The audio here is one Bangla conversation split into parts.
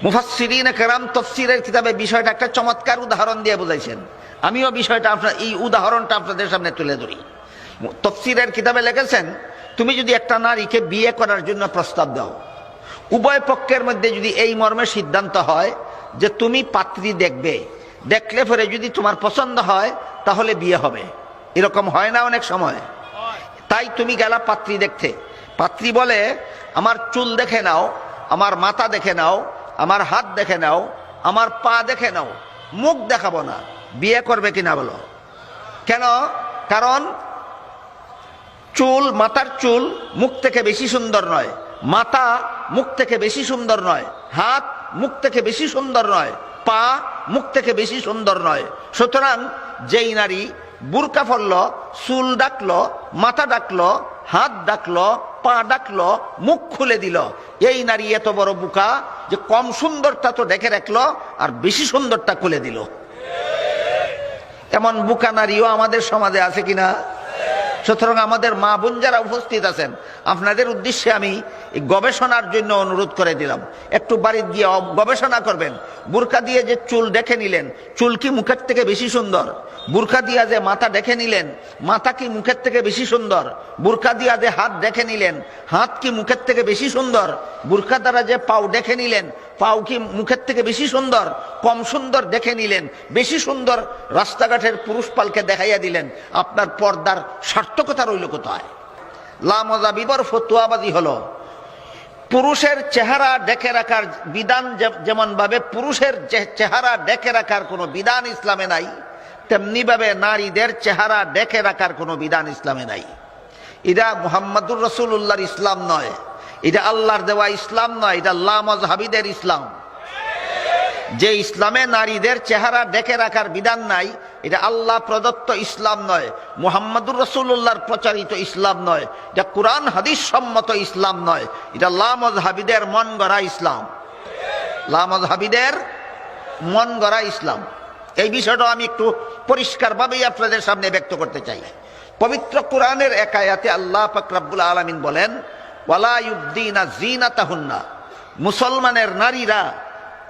মুফাসসিরিন কেরাম তাফসীরের কিতাবে বিষয়টা একটা চমৎকার উদাহরণ দিয়ে বুঝাইছেন। আমিও বিষয়টা এই উদাহরণটা আপনাদের সামনে তুলে ধরি। তাফসীরের কিতাবে লিখেছেন, তুমি যদি একটা নারীকে বিয়ে করার জন্য প্রস্তাব দাও, উভয় পক্ষের মধ্যে যদি এই মর্মে সিদ্ধান্ত হয় যে তুমি পাত্রী দেখবে, দেখলে পরে যদি তোমার পছন্দ হয় তাহলে বিয়ে হবে। এরকম হয় না অনেক সময়? তাই তুমি গেলা পাত্রী দেখতে, পাত্রী বলে আমার চুল দেখে নাও, আমার মাথা দেখে নাও, আমার হাত দেখে নাও, আমার পা দেখে নাও, মুখ দেখাবো না, বিয়ে করবে কিনা বলো। কেন? কারণ চুল, মাথার চুল মুখ থেকে বেশি সুন্দর নয়, মাথা মুখ থেকে বেশি সুন্দর নয়, হাত মুখ থেকে বেশি সুন্দর নয়, পা মুখ থেকে বেশি সুন্দর নয়। সুতরাং যেই নারী বুরকা পরলো, চুল ডাকলো, মাথা ডাকলো, হাত ডাকলো, পা ডাকলো, মুখ খুলে দিল, এই নারী এত বড় বোকা যে কম সুন্দরটা তো দেখে রাখলো আর বেশি সুন্দরটা খুলে দিল। এমন বোকা নারীও আমাদের সমাজে আছে কিনা? সুতরাং আমাদের মা বোন যারা উপস্থিত আছেন, আপনাদের উদ্দেশ্যে আমি এই গবেষণার জন্য অনুরোধ করে দিলাম, একটু বাড়িতে গিয়ে গবেষণা করবেন। বুরকা দিয়ে যে চুল দেখে নিলেন, চুল কি মুখের থেকে বেশি সুন্দর? বুরকা দিয়া যে মাথা দেখে নিলেন, মাথা কি মুখের থেকে বেশি সুন্দর? বুরকা দিয়া যে হাত দেখে নিলেন, হাত কি মুখের থেকে বেশি সুন্দর? বুরকা দ্বারা যে পাও দেখে নিলেন, পাও কি মুখের থেকে বেশি সুন্দর? কম সুন্দর দেখে নিলেন, বেশি সুন্দর রাস্তাঘাটের পুরুষ পালকে দেখাইয়া দিলেন, আপনার পর্দার সার্থকতা রইল কোথায়? লামজাবিবর ফতুয়াবাদী হলো পুরুষের চেহারা ডেকে রাখার বিধান, যেমন ভাবে পুরুষের চেহারা ডেকে রাখার কোনো বিধান ইসলামে নাই, তেমনি ভাবে নারীদের চেহারা ডেকে রাখার কোনো বিধান ইসলামে নাই। এটা মুহাম্মদুর রাসূলুল্লাহর ইসলাম নয়, এটা আল্লাহর দেওয়া ইসলাম নয়, এটা লামজহাবিদের ইসলাম। যে ইসলামে নারীদের চেহারা ডেকে রাখার বিধান নাই, এটা আল্লাহ প্রদত্ত ইসলাম নয়, মুহাম্মদুর রাসূলুল্লাহর প্রচারিত ইসলাম নয়, এটা কুরআন হাদিস সম্মত ইসলাম নয়, এটা লামজহাবিদের মন গড়া ইসলাম, লামজহাবিদের মন গড়া ইসলাম। এই বিষয়টা আমি একটু পরিষ্কারভাবেই আপনাদের সামনে ব্যক্ত করতে চাই। পবিত্র কোরআনের এক আয়াতে আল্লাহ পাক রব্বুল আলামিন বলেন, ওয়ালা ইউবদিনা জিনাতাহুন্না, মুসলমানের নারীরা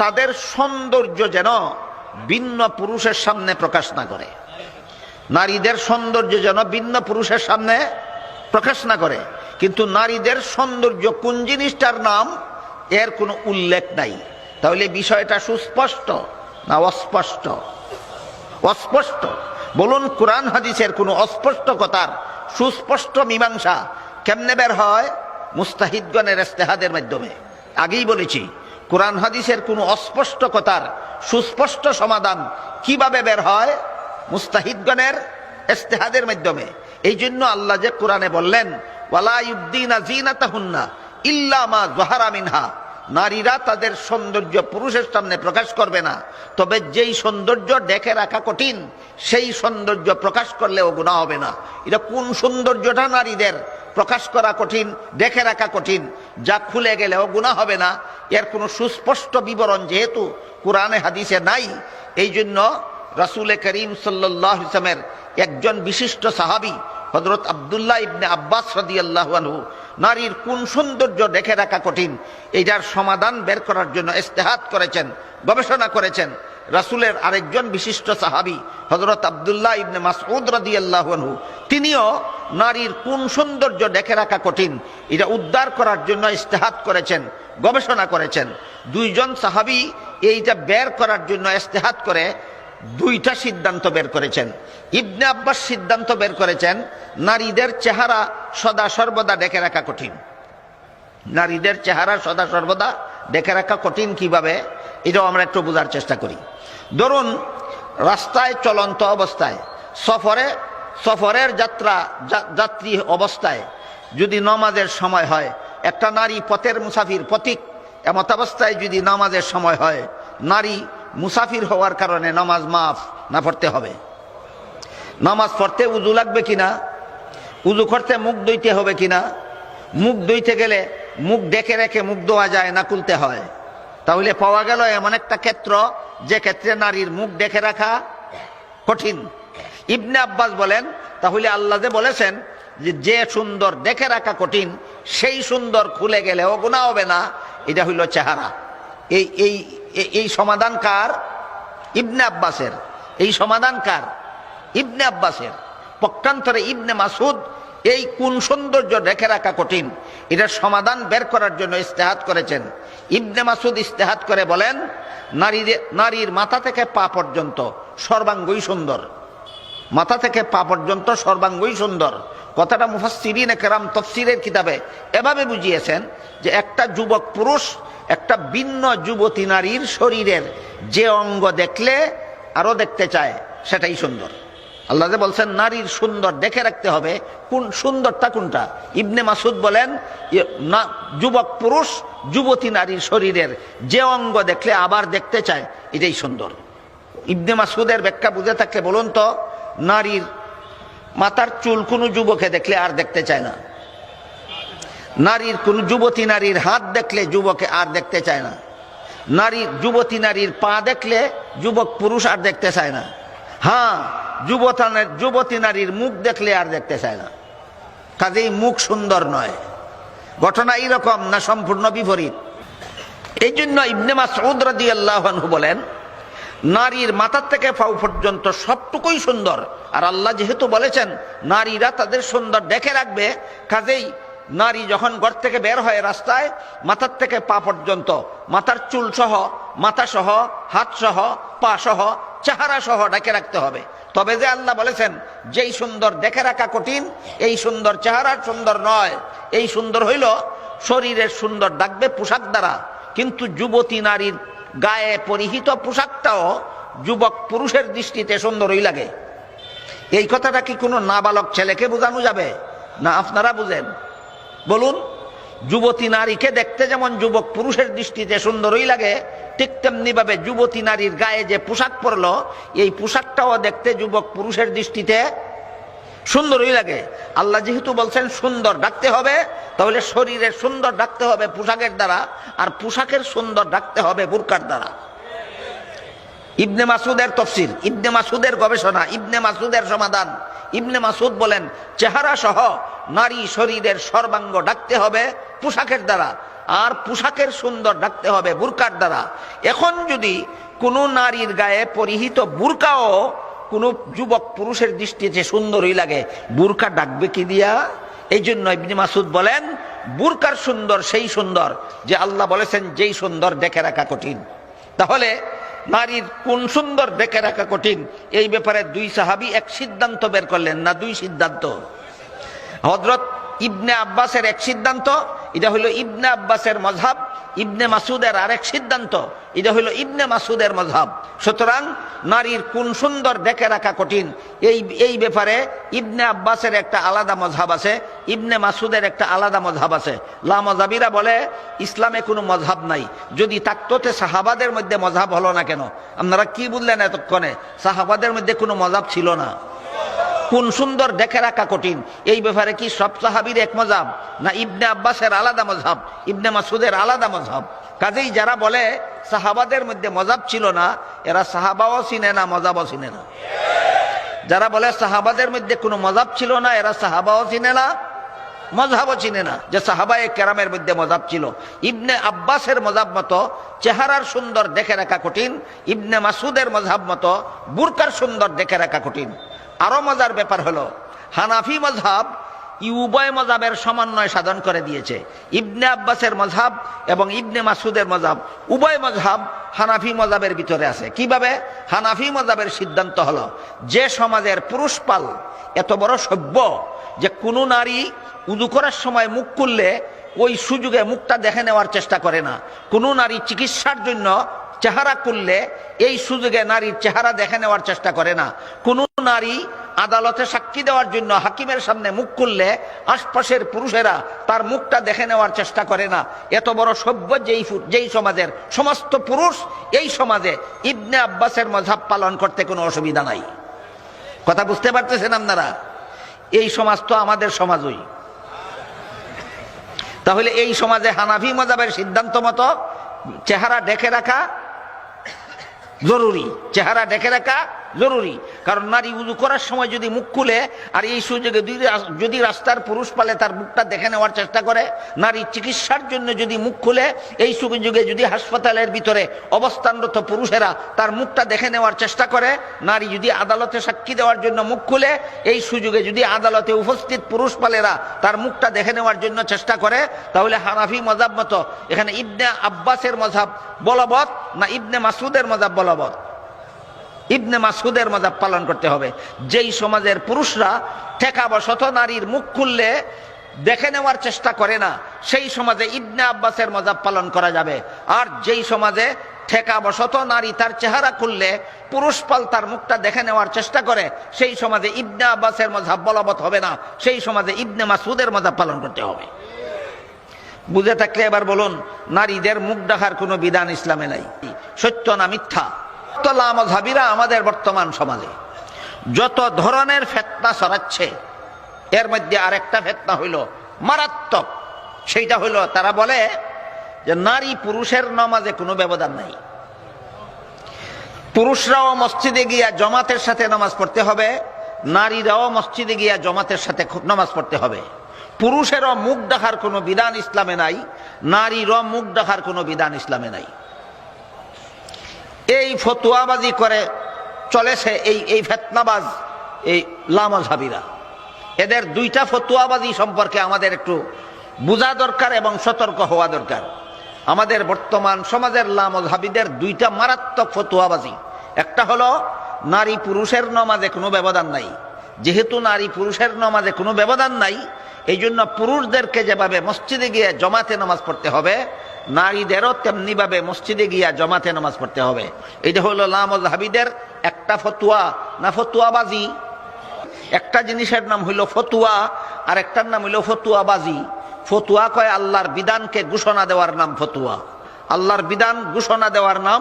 তাদের সৌন্দর্য যেন ভিন্ন পুরুষের সামনে প্রকাশ না করে। নারীদের সৌন্দর্য যেন ভিন্ন পুরুষের সামনে প্রকাশ না করে। কিন্তু নারীদের সৌন্দর্য কোন জিনিসটার নাম, এর কোনো উল্লেখ নাই। তাহলে বিষয়টা সুস্পষ্ট না অস্পষ্ট? অস্পষ্ট। বলুন, কোরআন হাদিসের কোনো অস্পষ্ট কথার সুস্পষ্ট মীমাংসা কেমনে বের হয়? মুস্তাহিদগণের ইজতিহাদের মাধ্যমে। আগেই বলেছি, কোরআন হাদিসের কোনো অস্পষ্ট কথার সুস্পষ্ট সমাধান কিভাবে বের হয়? মুস্তাহিদগণের ইজতিহাদের মাধ্যমে। এই জন্য আল্লাহ যে কোরআনে বললেন, ওয়ালা ইউবদিনা জিনাতাহুন্না ইল্লা মা যাহারা মিনহা, নারীরা তাদের সৌন্দর্য পুরুষের সামনে প্রকাশ করবে না, তবে যেই সৌন্দর্য ডেকে রাখা কঠিন সেই সৌন্দর্য প্রকাশ করলেও গুনাহ হবে না। এটা কোন সৌন্দর্যটা নারীদের প্রকাশ করা কঠিন, ডেকে রাখা কঠিন, যা খুলে গেলেও গুনাহ হবে না, এর কোনো সুস্পষ্ট বিবরণ যেহেতু কোরআনে হাদিসে নাই, এই জন্য রাসূল করিম সাল্লাল্লাহু আলাইহি ওয়াসাল্লামের একজন বিশিষ্ট সাহাবী হযরত আব্দুল্লাহ ইবনে আব্বাস রাদিয়াল্লাহু আনহু নারীর কোন সৌন্দর্য দেখে রাখা কঠিন এইটার সমাধান বের করার জন্য ইজতিহাদ করেছেন, গবেষণা করেছেন। রাসূলের আরেকজন বিশিষ্ট সাহাবী হযরত আব্দুল্লাহ ইবনে মাসউদ রাদিয়াল্লাহু আনহু, তিনিও নারীর কোন সৌন্দর্য দেখে রাখা কঠিন এটা উদ্ধার করার জন্য ইজতিহাদ করেছেন, গবেষণা করেছেন। দুইজন সাহাবী এইটা বের করার জন্য ইজতিহাদ করে দুইটা সিদ্ধান্ত বের করেছেন। ইবনে আব্বাস সিদ্ধান্ত বের করেছেন, নারীদের চেহারা সদা সর্বদা ডেকে রাখা কঠিন। নারীদের চেহারা সদা সর্বদা ডেকে রাখা কঠিন কিভাবে, এটাও আমরা একটু বোঝার চেষ্টা করি। ধরুন, রাস্তায় চলন্ত অবস্থায়, সফরের যাত্রী অবস্থায় যদি নামাজের সময় হয়, একটা নারী পথের মুসাফির, পথিক, এমত অবস্থায় যদি নামাজের সময় হয়, নারী মুসাফির হওয়ার কারণে নামাজ মাফ না পড়তে হবে। নামাজ পড়তে উযু লাগবে কিনা, উযু করতে মুখ ধুইতে হবে কিনা, মুখ ধুইতে গেলে মুখ ডেকে রেখে মুখ ধোয়া যায় না খুলতে হয়। তাহলে পাওয়া গেল এমন একটা ক্ষেত্র যে ক্ষেত্রে নারীর মুখ ডেকে রাখা কঠিন। ইবনে আব্বাস বলেন, তাহলে আল্লাহ যে বলেছেন যে সুন্দর ডেকে রাখা কঠিন সেই সুন্দর খুলে গেলেও গুনাহ হবে না, এটা হইল চেহারা। এই এই এই সমাধান কার? ইবনে আব্বাসের। এই সমাধান কার? ইবনে আব্বাসের। পক্ষান্তরে ইবনে মাসুদ এই কোন সৌন্দর্য রেখে রাখা কঠিন, এটার সমাধান বের করার জন্য ইস্তেহাদ করেছেন। ইবনে মাসুদ ইস্তেহাদ করে বলেন, নারীর মাথা থেকে পা পর্যন্ত সর্বাঙ্গই সুন্দর। মাথা থেকে পা পর্যন্ত সর্বাঙ্গই সুন্দর। কথাটা মুফাসসিরিনে কেরাম তাফসীরের কিতাবে এভাবে বুঝিয়েছেন যে একটা যুবক পুরুষ একটা ভিন্ন যুবতী নারীর শরীরের যে অঙ্গ দেখলে আরো দেখতে চায় সেটাই সুন্দর। আল্লাহ যে বলছেন নারীর সুন্দর দেখে রাখতে হবে, কোন সুন্দরটা কোনটা? ইবনে মাসুদ বলেন না, যুবক পুরুষ যুবতী নারীর শরীরের যে অঙ্গ দেখলে আবার দেখতে চায় এটাই সুন্দর। ইবনে মাসুদের ব্যাখ্যা বুঝে থাকলে বলুন তো, নারীর মাথার চুল কোন যুবকে দেখলে আর দেখতে চায় না। নারীর কোন যুবতী নারীর হাত দেখলে যুবকে আর দেখতে চায় না। যুবতী নারীর পা দেখলে যুবক পুরুষ আর দেখতে চায় না। হ্যাঁ, যুবতী নারীর মুখ দেখলে আর দেখতে চায় না। কাজেই মুখ সুন্দর নয়। ঘটনা এইরকম না সম্পূর্ণ বিপরীত? এই জন্য ইবনে মাসউদ রাদিয়াল্লাহু আনহু বলেন, নারীর মাথা থেকে পাও পর্যন্ত সবটুকুই সুন্দর। আর আল্লাহ যেহেতু বলেছেন নারীরা তাদের সুন্দর দেখে রাখবে, কাজেই নারী যখন ঘর থেকে বের হয় রাস্তায় মাথার থেকে পা পর্যন্ত মাথার চুল সহ, মাথা সহ, হাত সহ, পা সহ, চেহারা সহ ঢেকে রাখতে হবে। তবে যে আল্লাহ বলেছেন যেই সুন্দর দেখে রাখা কঠিন, এই সুন্দর চেহারার সুন্দর নয়। এই সুন্দর হইল শরীরের সুন্দর ডাকবে পোশাক দ্বারা, কিন্তু যুবতী নারীর গায়ে পরিহিত পোশাকটাও যুবক পুরুষের দৃষ্টিতে সুন্দরই লাগে। এই কথাটা কি কোনো নাবালক ছেলেকে বোঝানো যাবে? না আপনারা বুঝেন? বলুন। যুবতী নারীকে দেখতে যেমন যুবক পুরুষের দৃষ্টিতে সুন্দরই লাগে, ঠিক তেমনি ভাবে যুবতী নারীর গায়ে যে পোশাক পরলো এই পোশাকটাও দেখতে যুবক পুরুষের দৃষ্টিতে সুন্দরই লাগে। আল্লাহ যেহেতু বলছেন সুন্দর ডাকতে হবে, তাহলে শরীরের সুন্দর ডাকতে হবে পোশাকের দ্বারা, আর পোশাকের সুন্দর ডাকতে হবে বুরকার দ্বারা। ইবনে মাসুদের তাফসীর, ইবনে মাসুদের গবেষণা, ইবনে মাসুদের সমাধান। ইবনে মাসুদ বলেন চেহারা সহ নারী শরীরের সর্বাঙ্গ ডাকতে হবে পোশাকের দ্বারা, আর পোশাকের সুন্দর ডাকতে হবে বুরকার দ্বারা। এখন যদি কোনো নারীর গায়ে পরিহিত বুরকাও কোনো যুবক পুরুষের দৃষ্টিতে সুন্দরই লাগে, বুরকা ডাকবে কি দিয়া? এই জন্য ইবনে মাসুদ বলেন বুরকার সুন্দর সেই সুন্দর যে আল্লাহ বলেছেন যেই সুন্দর দেখে রাখা কঠিন। তাহলে নারীর কোন সুন্দর দেখে রাখা কঠিন, এই ব্যাপারে দুই সাহাবী এক সিদ্ধান্ত বের করলেন, না দুই সিদ্ধান্ত। হযরত ইবনে আব্বাসের এক সিদ্ধান্ত, এটা হলো ইবনে আব্বাসের মযহাব। ইবনে মাসুদের আরেক সিদ্ধান্ত, এটা হলো ইবনে মাসুদের মযহাব। সুতরাং নারীর কোন সুন্দর দেখে রাখা কঠিন, এই ব্যাপারে ইবনে আব্বাসের একটা আলাদা মযহাব আছে, ইবনে মাসুদের একটা আলাদা মযহাব আছে। লামাযাবিরা বলে ইসলামে কোনো মযহাব নাই। যদি থাকতো তে সাহাবাদের মধ্যে মযহাব হলো না কেন? আপনারা কি বললেন এতক্ষণে? সাহাবাদের মধ্যে কোনো মযহাব ছিল না। কোন সুন্দর দেখে রাখা কঠিন, এই ব্যাপারে কি সব সাহাবীর এক মযহাব? না ইবনে আব্বাসের আলাদা মযহাব, ইবনে মাসুদের আলাদা মযহাব। কাজেই যারা বলে সাহাবাদের মধ্যে মযহাব ছিল না, এরা সাহাবাও চিনে না, মযহাবও চিনে না। যারা বলে সাহাবাদের মধ্যে কোনো মযহাব ছিল না, এরা সাহাবাও চিনে না, মযহাবও চিনে না যে সাহাবায়ে কেরামের মধ্যে মযহাব ছিল। ইবনে আব্বাসের মযহাব মতো চেহারার সুন্দর দেখে রাখা কঠিন, ইবনে মাসুদের মযহাব মতো বুরকার সুন্দর দেখে রাখা কঠিন। আরো মজার ব্যাপার হলো হানাফি মযহাব উভয় মযহাবের সমন্বয় সাধন করে দিয়েছে। ইবনে আব্বাসের মযহাব এবং ইবনে মাসুদের মযহাব উভয় মযহাব হানাফি মযহাবের ভিতরে আছে। কিভাবে? হানাফি মযহাবের সিদ্ধান্ত হলো যে সমাজের পুরুষ পাল এত বড় সভ্য যে কোনো নারী উযু করার সময় মুখ খুললে ওই সুযোগে মুখটা দেখে নেওয়ার চেষ্টা করে না। কোনো নারী চিকিৎসার জন্য চেহারা করলে এই সুযোগে নারীর চেহারা দেখে নেওয়ার চেষ্টা করে না। কোন নারী আদালতে সাক্ষী দেওয়ার জন্য হাকিমের সামনে মুখ খুললে আশপাশের পুরুষেরা তার মুখটা দেখে নেওয়ার চেষ্টা করে না। এত বড় সভ্য যেই সমাজের সমস্ত পুরুষ, এই সমাজে ইবনে আব্বাসের মযহাব পালন করতে কোনো অসুবিধা নাই। কথা বুঝতে পারতেছেন আপনারা? এই সমাজ তো আমাদের সমাজই। তাহলে এই সমাজে হানাফি মযহাবের সিদ্ধান্ত মতো চেহারা ঢেকে রাখা জরুরি, চেহারা ঢেকে রাখা জরুরি। কারণ নারী উযু করার সময় যদি মুখ খুলে আর এই সুযোগে যদি রাস্তার পুরুষ পালে তার মুখটা দেখে নেওয়ার চেষ্টা করে, নারী চিকিৎসার জন্য যদি মুখ খুলে এই সুযোগে যদি হাসপাতালের ভিতরে অবস্থানরত পুরুষেরা তার মুখটা দেখে নেওয়ার চেষ্টা করে, নারী যদি আদালতে সাক্ষী দেওয়ার জন্য মুখ খুলে এই সুযোগে যদি আদালতে উপস্থিত পুরুষ পালেরা তার মুখটা দেখে নেওয়ার জন্য চেষ্টা করে, তাহলে হানাফি মাযহাব মতো এখানে ইবনে আব্বাসের মাযহাব বলবৎ না ইবনে মাসউদের মাযহাব বলবৎ? ইবনে মাসউদের মাযহাব পালন করতে হবে। যেই সমাজের পুরুষরা ঠেকাবশত নারীর মুখ খুললে দেখে নেওয়ার চেষ্টা করে না, সেই সমাজে ইবনে আব্বাসের মাযহাব পালন করা যাবে। আর যেই সমাজে ঠেকাবশত নারী তার চেহারা খুললে পুরুষ পাল তার মুখটা দেখে নেওয়ার চেষ্টা করে, সেই সমাজে ইবনে আব্বাসের মাযহাব বলবৎ হবে না, সেই সমাজে ইবনে মাসউদের মাযহাব পালন করতে হবে। বুঝে থাকলে এবার বলুন, নারীদের মুখ ঢাকার কোনো বিধান ইসলামে নাই, সত্য না মিথ্যা? তো লামাযহাবীরা আমাদের বর্তমান সমাজে যত ধরনের ফিতনা ছড়াচ্ছে, এর মধ্যে আরেকটা ফিতনা হইল মারাত্মক। সেইটা হইল তারা বলে যে নারী পুরুষের নামাজে কোনো ব্যবধান নাই, পুরুষরাও মসজিদে গিয়া জামাতের সাথে নামাজ পড়তে হবে, নারীরাও মসজিদে গিয়া জামাতের সাথে নামাজ পড়তে হবে। পুরুষেরও মুখ ঢাকার কোনো বিধান ইসলামে নাই, নারীরও মুখ ঢাকার কোনো বিধান ইসলামে নাই। এই ফতোয়াবাজি করে চলেছে এই ফিতনাবাজ এই লামাযহাবীরা। এদের দুইটা ফতোয়াবাজি সম্পর্কে আমাদের একটু বোঝা দরকার এবং সতর্ক হওয়া দরকার। আমাদের বর্তমান সমাজের লামাযহাবীদের দুইটা মারাত্মক ফতোয়াবাজি। একটা হলো নারী পুরুষের নামাজে কোনো ব্যবধান নাই। যেহেতু নারী পুরুষের নামাজে কোনো ব্যবধান নাই, এই জন্য পুরুষদেরকে যেভাবে মসজিদে গিয়ে জমাতে নামাজ পড়তে হবে, নারীদেরও তেমনি ভাবে মসজিদে গিয়া জমাতে নামাজ পড়তে হবে। এটা হলো লামাযহাবীদের একটা ফতোয়া না ফতোয়াবাজি। একটা জিনিসের নাম হইল ফতোয়া, আর একটার নাম হইল ফতোয়াবাজি। ফতোয়া কয় আল্লাহর বিধানকে ঘোষণা দেওয়ার নাম ফতোয়া, আল্লাহর বিধান ঘোষণা দেওয়ার নাম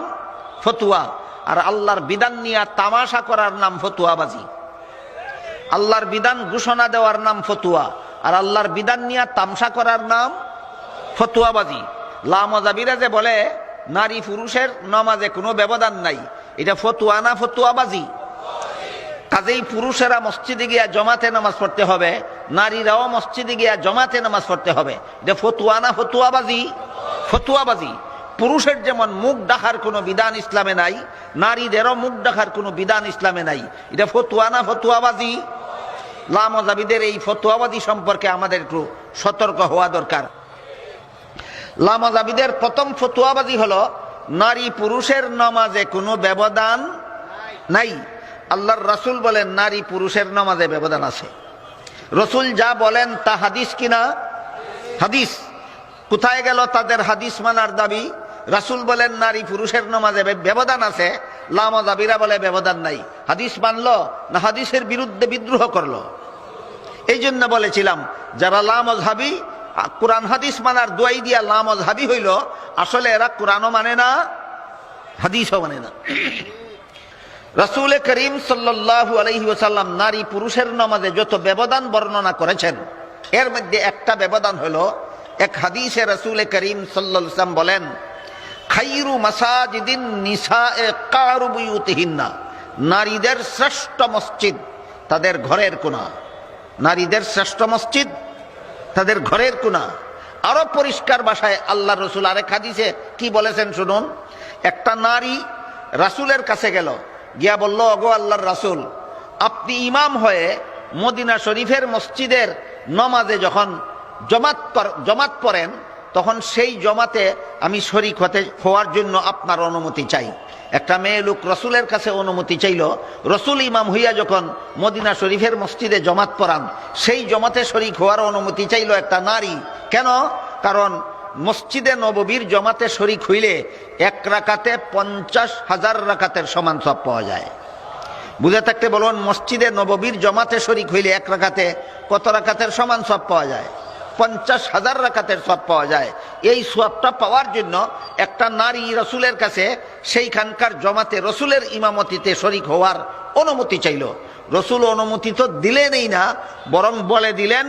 ফতোয়া। আর আল্লাহর বিধান নিয়ে তামাশা করার নাম ফতোয়াবাজি। আল্লাহর বিধান ঘোষণা দেওয়ার নাম ফতোয়া, আর আল্লাহর বিধান নিয়ে তামসা করার নাম ফতোয়াবাজি। লামাযহাবীরা যে বলে নারী পুরুষের নামাজে কোনো ব্যবধান নাই, এটা ফতোয়া না ফতোয়াবাজি? কাজেই পুরুষেরা মসজিদে গিয়া জমাতে নামাজ পড়তে হবে, নারীরাও মসজিদে গিয়া জমাতে নামাজ পড়তে হবে। এটা ফতোয়া না ফতোয়াবাজি? ফতোয়াবাজি। পুরুষের যেমন মুখ ঢাকার কোনো বিধান ইসলামে নাই, নারীদেরও মুখ ঢাকার কোনো বিধান ইসলামে নাই। এটা ফতোয়া না ফতোয়াবাজি? লামাযহাবীদের এই ফতোয়াবাজি সম্পর্কে আমাদের একটু সতর্ক হওয়া দরকার। লামাযহাবীদের প্রথম ফতোয়াবাজি হলো নারী পুরুষের নামাজে কোনো ব্যবধান নাই। আল্লাহর রাসূল বলেন নারী পুরুষের নামাজে ব্যবধান আছে। রাসূল যা বলেন তা হাদিস কিনা? হাদিস। কোথায় গেল তাদের হাদিস মানার দাবি? রাসূল বলেন নারী পুরুষের নামাজে ব্যবধান আছে, লামাযহাবীরা বলে ব্যবধান নাই। হাদিস মানলো না হাদিসের বিরুদ্ধে বিদ্রোহ করলো? এই জন্য বলেছিলাম যারা লামাযহাবী কোরআন হাদিস মানার দোয়াই দিয়া লামাযহাবী হইল, আসলে এরা কোরআনও মানে না, হাদিসও মানে না। রাসূল করিম সাল্লাল্লাহু আলাইহি ওয়াসাল্লাম নারী পুরুষের নামাজে যত ব্যবধান বর্ণনা করেছেন, এর মধ্যে একটা ব্যবধান হলো, এক হাদিসে রাসূল করিম সাল্লাল্লাহু আলাইহি ওয়াসাল্লাম বলেন, খায়রু মাসাজিদিন নিসায়ে কারু বুয়ুতিহিন্না, নারীদের শ্রেষ্ঠ মসজিদ তাদের ঘরের কোণা। নারীদের শ্রেষ্ঠ মসজিদ তাদের ঘরের কোণা। আরো পরিষ্কার ভাষায় আল্লাহ রসুল আরেক হাদিসে কি বলেছেন শুনুন। একটা নারী রাসূলের কাছে গেল, গিয়া বলল, ওগো আল্লাহর রাসূল, আপনি ইমাম হয়ে মদিনা শরীফের মসজিদের নামাজে যখন জমাত পড়েন, তখন সেই জমাতে আমি শরীক হওয়ার জন্য আপনার অনুমতি চাই। একটা মেয়ে লোক রসুলের কাছে অনুমতি চাইল। রসুল ইমাম হইয়া যখন মদিনা শরীফের মসজিদে জমাত পড়ান, সেই জমাতে শরীক হওয়ার অনুমতি চাইল একটা নারী। কেন? কারণ মসজিদে নববীর জমাতে শরীক হইলে এক রাকাতে 50,000 রাকাতের সমান সওয়াব পাওয়া যায়। বুঝে থাকতে বলুন, মসজিদে নববীর জমাতে শরীক হইলে এক রাকাতে কত রাকাতের সমান সওয়াব পাওয়া যায়? 50,000 রাকাতের সওয়াব পাওয়া যায়। এই সওয়াবটা পাওয়ার জন্য একটা নারী রসুলের কাছে সেইখানকার জমাতে রসুলের ইমামতিতে শরীক হওয়ার অনুমতি চাইল। রসুল অনুমতি তো দিলেনই না, বরং বলে দিলেন,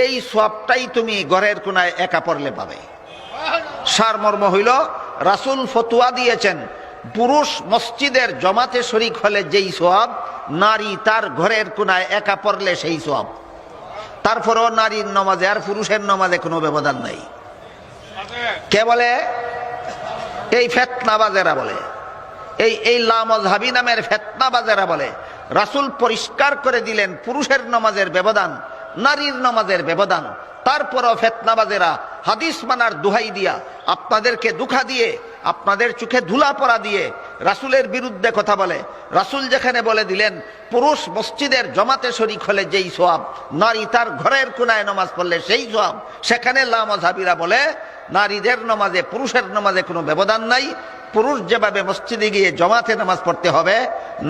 এই সওয়াবটাই তুমি ঘরের কোনায় একা পড়লে পাবে। সারমর্ম হইল রাসূল ফতোয়া দিয়েছেন পুরুষ মসজিদের জমাতে শরীক হলে যেই সওয়াব, নারী তার ঘরের কোনায় একা পড়লে সেই সওয়াব। তারপরেও নারীর নামাজে আর পুরুষের নামাজে কোনো ব্যবধান নাই। কে বলে? এই ফিতনাবাজেরা বলে, এই লামাযহাবী নামের ফিতনাবাজেরা বলে। রাসূল পরিষ্কার করে দিলেন পুরুষের নামাজের ব্যবধান, নারীর নামাজের ব্যবধান। তারপরও ফিতনাবাজেরা হাদিস মানার দোহাই দিয়া, আপনাদেরকে দুঃখা দিয়ে, আপনাদের চোখে ধুলা পড়া দিয়ে রাসূলের বিরুদ্ধে কথা বলে। রাসূল যেখানে বলে দিলেন পুরুষ মসজিদের জমাতে শরীক হলে যেই সওয়াব, নারী তার ঘরের কোনায় নামাজ পড়লে সেই সওয়াব, সেখানে লামাযহাবীরা বলে নারীদের নামাজে পুরুষের নামাজে কোনো ব্যবধান নাই। পুরুষ যেভাবে মসজিদে গিয়ে জমাতে নামাজ পড়তে হবে,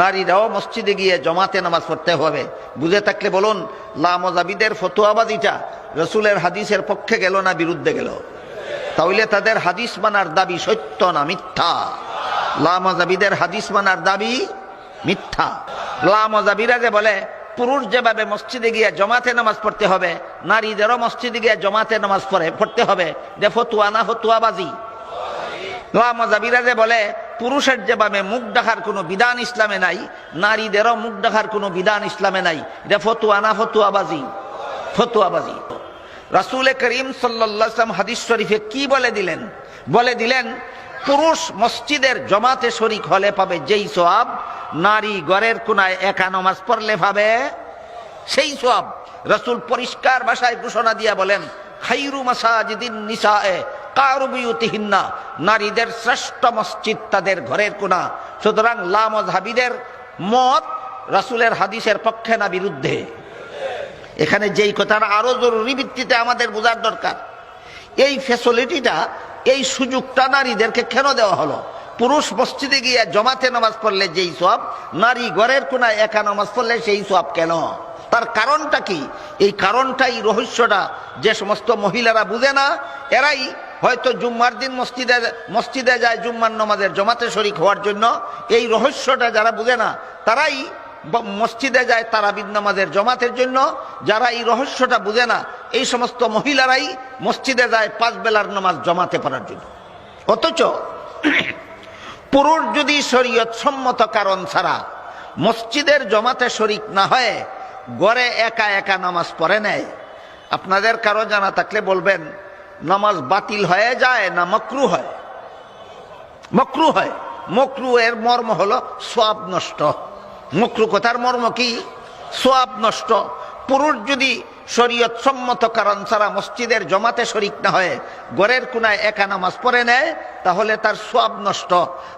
নারীরাও মসজিদে গিয়ে জমাতে নামাজ পড়তে হবে। বুঝে থাকলে বলুন, লামাযহাবীদের ফতোয়াবাজিটা রাসূলের হাদিসের পক্ষে গেল না বিরুদ্ধে গেল? তাহলে তাদের হাদিস মানার দাবি সত্য না মিথ্যা? লামাযহাবীদের হাদিস মানার দাবি মিথ্যা। লামাযহাবীরা যে বলে পুরুষ যেভাবে মসজিদে গিয়ে জমাতে নামাজ পড়তে হবে, নারীদেরও মসজিদে গিয়ে জমাতে নামাজ পড়তে হবে, যে ফতোয়া না ফতোয়াবাজি? লামাযহাবীরা যে বলে পুরুষের যেভাবে মুখ ঢাকার কোনো বিধান ইসলামে নাই, নারীদেরও মুখ ঢাকার কোনো বিধান ইসলামে নাই, এটা ফতোয়া না ফতোয়াবাজি? ফতোয়াবাজি। রাসূল করিম সাল্লাল্লাহু আলাইহি ওয়াসাল্লাম হাদিস শরীফে কি বলে দিলেন? বলে দিলেন পুরুষ মসজিদের জমাতে শরীক হলে পাবে যেই সওয়াব, নারী ঘরের কোনায় একা নামাজ পড়লে পাবে সেই সওয়াব। রাসূল পরিষ্কার ভাষায় ঘোষণা দিয়া বলেন, খায়রু মাসাজিদিন নিসায়ে কারু বিয়ুতিহিন্না, নারীদের শ্রেষ্ঠ মসজিদ তাদের ঘরের কোনা। সুতরাং লামাযহাবীদের মত রাসূলের হাদিসের পক্ষে না বিরুদ্ধে? এখানে যেই কথাটা আরো জরুরি ভিত্তিতে আমাদের বোঝার দরকার, এই ফ্যাসিলিটিটা, এই সুযোগটা নারীদেরকে কেন দেওয়া হলো? পুরুষ মসজিদে গিয়ে জমাতে নামাজ পড়লে যেই সওয়াব, নারী ঘরের কোনায় একা নামাজ পড়লে সেই সওয়াব কেন? তার কারণটা কি? এই কারণটাই, রহস্যটা যে সমস্ত মহিলারা বুঝে না, এরাই হয়তো জুম্মার দিন মসজিদে যায় জুম্মার নামাজের জমাতে শরীক হওয়ার জন্য। এই রহস্যটা যারা বুঝে না, তারাই মসজিদে যায় তারাবির নামাজের জমাতের জন্য। যারা এই রহস্যটা বুঝে না, এই সমস্ত মহিলারাই মসজিদে যায় 5 বেলার নামাজ জমাতে পড়ার জন্য। অথচ পুরুষ যদি শরীয়ত সম্মত কারণ ছাড়া মসজিদের জমাতে শরীক না হয়ে ঘরে একা একা নামাজ পড়ে নেয়, আপনাদের কারো জানা থাকলে বলবেন, নামাজ বাতিল হয়ে যায় না মাকরুহ হয়? মাকরুহ হয়। মাকরুহ এর মর্ম হলো সওয়াব নষ্ট। মাকরুহ কথার মর্ম কি? সওয়াব নষ্ট। পুরুষ যদি শরীয়ত সম্মত কারণ ছাড়া মসজিদের জমাতে শরীক না হয়ে ঘরের কোনায় একা নামাজ পড়ে নেয়, তাহলে তার সওয়াব নষ্ট।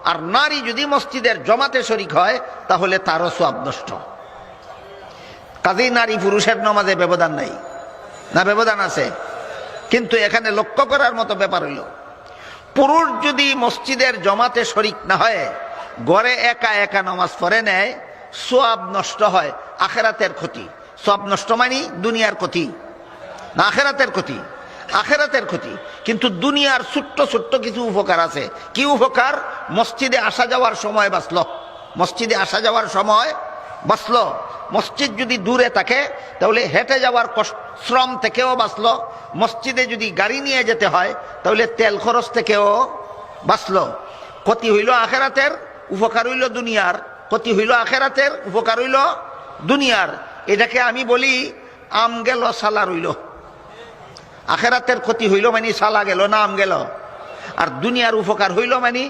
আর নারী যদি মসজিদের জমাতে শরীক হয়, তাহলে তারও সওয়াব নষ্ট। কাজেই নারী পুরুষের নামাজে ব্যবধান নাই না? ব্যবধান আছে, কিন্তু এখানে লক্ষ্য করার মতো ব্যাপার হইল, পুরুষ যদি মসজিদের জমাতে শরীক না হয় ঘরে একা একা নামাজ পড়ে নেয়, সওয়াব নষ্ট হয়। আখিরাতের ক্ষতি। সওয়াব নষ্ট মানে দুনিয়ার ক্ষতি না আখিরাতের ক্ষতি? আখিরাতের ক্ষতি। কিন্তু দুনিয়ার ছোট্ট ছোট্ট কিছু উপকার আছে। কি উপকার? মসজিদে আসা যাওয়ার সময় বাঁচলো, মসজিদে আসা যাওয়ার সময় বাঁচলো। মসজিদ যদি দূরে থাকে তাহলে হেঁটে যাওয়ার শ্রম থেকেও বাঁচলো। মসজিদে যদি গাড়ি নিয়ে যেতে হয় তাহলে তেল খরচ থেকেও বাঁচলো। ক্ষতি হইল আখিরাতের, উপকার হইল দুনিয়ার। ক্ষতি হইল আখিরাতের, উপকার হইল দুনিয়ার। এটাকে আমি বলি আম গেল সালা রইল। আখিরাতের ক্ষতি হইল মানে সালা গেল না আম গেল, আর দুনিয়ার উপকার হইল মানে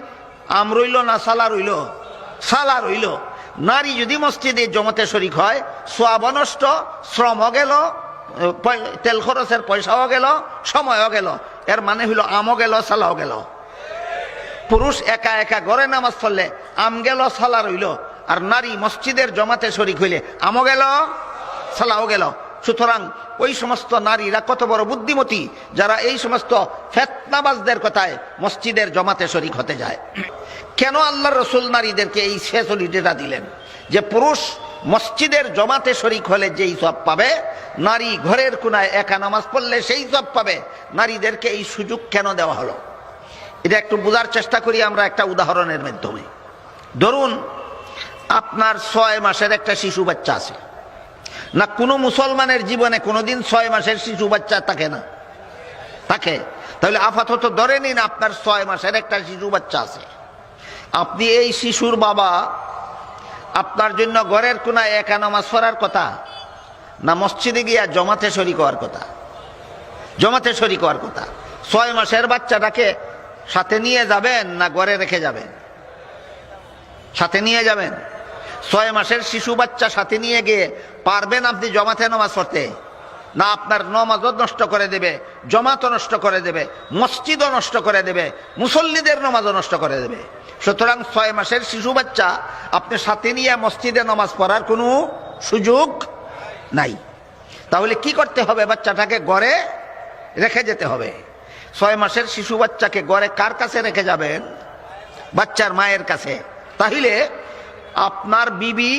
আম রইল না সালা রইল? সালা রইল। নারী যদি মসজিদে জমাতে শরীক হয়, সওয়াব নষ্ট, শ্রমও গেল, তেল খরচের পয়সাও গেল, সময়ও গেল। এর মানে হইল আমও গেল সালাও গেল। পুরুষ একা একা ঘরে নামাজ পড়লে আম গেল সালা রইল, আর নারী মসজিদের জমাতে শরীক হইলে আমও গেল সালাও গেল। সুতরাং ওই সমস্ত নারীরা কত বড় বুদ্ধিমতী, যারা এই সমস্ত ফিতনাবাজদের কথায় মসজিদের জমাতে শরীক হতে যায়। কেন আল্লাহর রাসূল নারীদেরকে এই ফ্যাসিলিটিটা দিলেন যে পুরুষ মসজিদের জমাতে শরীক হলে যেই সওয়াব পাবে, নারী ঘরের কোনায় একা নামাজ পড়লে সেই সওয়াব পাবে? নারীদেরকে এই সুযোগ কেন দেওয়া হলো? এটা একটু বোঝার চেষ্টা করি আমরা একটা উদাহরণের মাধ্যমে। ধরুন আপনার 6 মাসের একটা শিশু বাচ্চা আছে না? কোনো মুসলমানের জীবনে কোনোদিন 6 মাসের শিশু বাচ্চা থাকে না? থাকে। তাহলে আপাতত ধরে নিন আপনার 6 মাসের একটা শিশু বাচ্চা আছে। আপনি এই শিশুর বাবা, আপনার জন্য ঘরের কোনায় একা নামাজ পড়ার কথা না মসজিদে গিয়া জমাতে শরীক হওয়ার কথা? জমাতে শরীক হওয়ার কথা। 6 মাসের বাচ্চাটাকে সাথে নিয়ে যাবেন না ঘরে রেখে যাবেন? সাথে নিয়ে যাবেন। 6 মাসের শিশু বাচ্চা সাথে নিয়ে গিয়ে পারবেন আপনি জমাতে নামাজ পড়তে? না আপনার নামাজও নষ্ট করে দেবে, জমাতও নষ্ট করে দেবে, মসজিদও নষ্ট করে দেবে, মুসল্লিদের নামাজও নষ্ট করে দেবে। সুতরাং 6 মাসের শিশু বাচ্চা আপনি সাথে নিয়ে মসজিদে নামাজ পড়ার কোনো সুযোগ নাই। তাহলে কি করতে হবে? বাচ্চাটাকে ঘরে রেখে যেতে হবে। 6 মাসের শিশু বাচ্চাকে ঘরে কার কাছে রেখে যাবেন? বাচ্চার মায়ের কাছে। তাহলে আপনার বিবি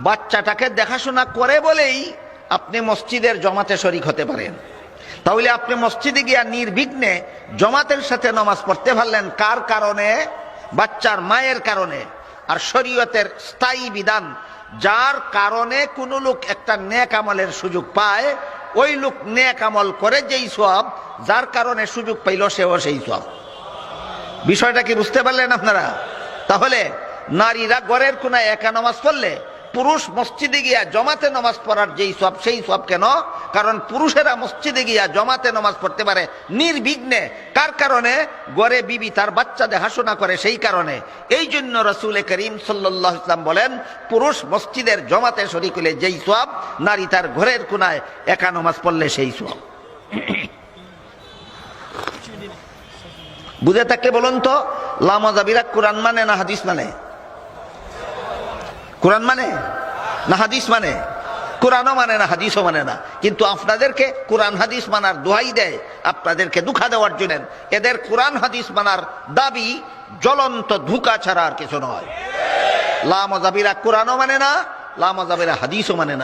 বাচ্চাটাকে দেখাশোনা করে বলেই আপনি মসজিদের জমাতে শরীক হতে পারেন। তাহলে আপনি মসজিদে গিয়া নির্বিঘ্নে জমাতের সাথে নামাজ পড়তে পারলেন কার কারণে? বাচ্চার মায়ের কারণে। আর শরীয়তের স্থায়ী বিধান, যার কারণে কোনো লোক একটা নেক আমলের সুযোগ পায়, ওই লোক নেক আমল করে যেই সওয়াব, যার কারণে সুযোগ পাইল সেও সেই সওয়াব। বিষয়টা কি বুঝতে পারলেন আপনারা? তাহলে নারীরা ঘরের কোনায় একা নামাজ পড়লে পুরুষ মসজিদে গিয়া জমাতে নামাজ পড়ার যেই সওয়াব, সেই সওয়াব কেন? কারণ পুরুষেরা মসজিদে গিয়া জমাতে নামাজ পড়তে পারে নির্বিঘ্নে। কার কারণে? ঘরে বিবি তার বাচ্চা দেখাশোনা করে, সেই কারণে। এই জন্য রাসূল করিম সাল্লাল্লাহু আলাইহি ওয়াসাল্লাম বলেন, পুরুষ মসজিদের জমাতে শরীক হলে যেই সওয়াব, নারী তার ঘরের কোনায় একা নামাজ পড়লে সেই সওয়াব। বুঝে থাকলে বলুন তো, লামাযাবিরা কোরআন মানে না হাদিস মানে? কোরআন মানে না হাদিস মানে? কোরআনও মানে না, হাদিসও মানে না। কিন্তু আপনাদেরকে কোরআন হাদিস মানার দোহাই দেয় আপনাদেরকে ধোঁকা দেওয়ার জন্য। এদের কোরআন হাদিস মানার দাবি জ্বলন্ত ধোঁকা ছাড়া আর কিছু নয়। লামাযাবিরা কোরআনও মানে না, লামাযাবিরা হাদিসও মানে না।